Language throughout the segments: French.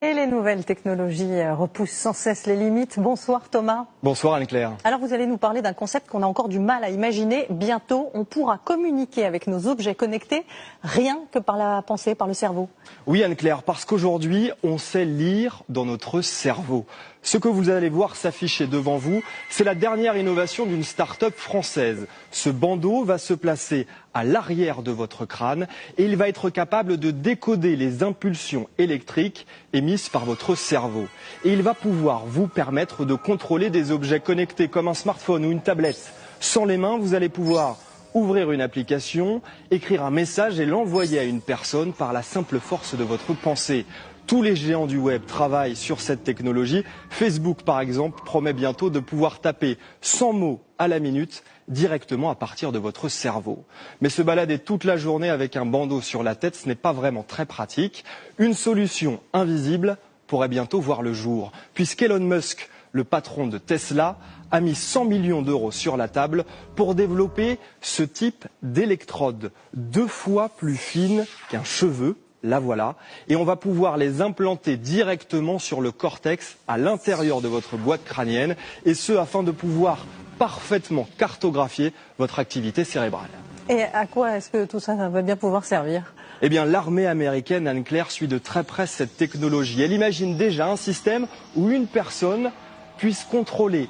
Et les nouvelles technologies repoussent sans cesse les limites. Bonsoir Thomas. Bonsoir Anne-Claire. Alors vous allez nous parler d'un concept qu'on a encore du mal à imaginer. Bientôt, on pourra communiquer avec nos objets connectés rien que par la pensée, par le cerveau. Oui Anne-Claire, parce qu'aujourd'hui, on sait lire dans notre cerveau. Ce que vous allez voir s'afficher devant vous, c'est la dernière innovation d'une start-up française. Ce bandeau va se placer à l'arrière de votre crâne et il va être capable de décoder les impulsions électriques émises par votre cerveau. Et il va pouvoir vous permettre de contrôler des objets connectés comme un smartphone ou une tablette. Sans les mains, vous allez pouvoir ouvrir une application, écrire un message et l'envoyer à une personne par la simple force de votre pensée. Tous les géants du web travaillent sur cette technologie. Facebook, par exemple, promet bientôt de pouvoir taper 100 mots à la minute directement à partir de votre cerveau. Mais se balader toute la journée avec un bandeau sur la tête, ce n'est pas vraiment très pratique. Une solution invisible pourrait bientôt voir le jour, puisqu'Elon Musk, le patron de Tesla, a mis 100 millions d'euros sur la table pour développer ce type d'électrode 2 fois plus fine qu'un cheveu. La voilà, et on va pouvoir les implanter directement sur le cortex à l'intérieur de votre boîte crânienne, et ce afin de pouvoir parfaitement cartographier votre activité cérébrale. Et à quoi est-ce que tout ça va bien pouvoir servir ? Eh bien, l'armée américaine, Anne-Claire, suit de très près cette technologie. Elle imagine déjà un système où une personne puisse contrôler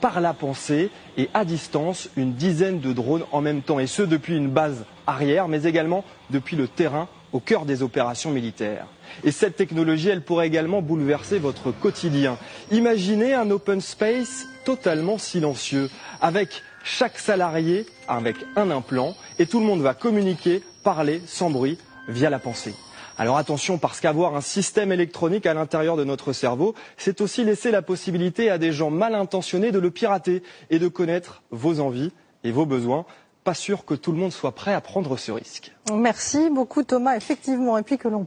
par la pensée et à distance une dizaine de drones en même temps, et ce depuis une base arrière, mais également depuis le terrain au cœur des opérations militaires. Et cette technologie, elle pourrait également bouleverser votre quotidien. Imaginez un open space totalement silencieux, avec chaque salarié avec un implant, et tout le monde va communiquer, parler sans bruit via la pensée. Alors attention, parce qu'avoir un système électronique à l'intérieur de notre cerveau, c'est aussi laisser la possibilité à des gens mal intentionnés de le pirater et de connaître vos envies et vos besoins. Pas sûr que tout le monde soit prêt à prendre ce risque. Merci beaucoup Thomas, effectivement, et puis que l'on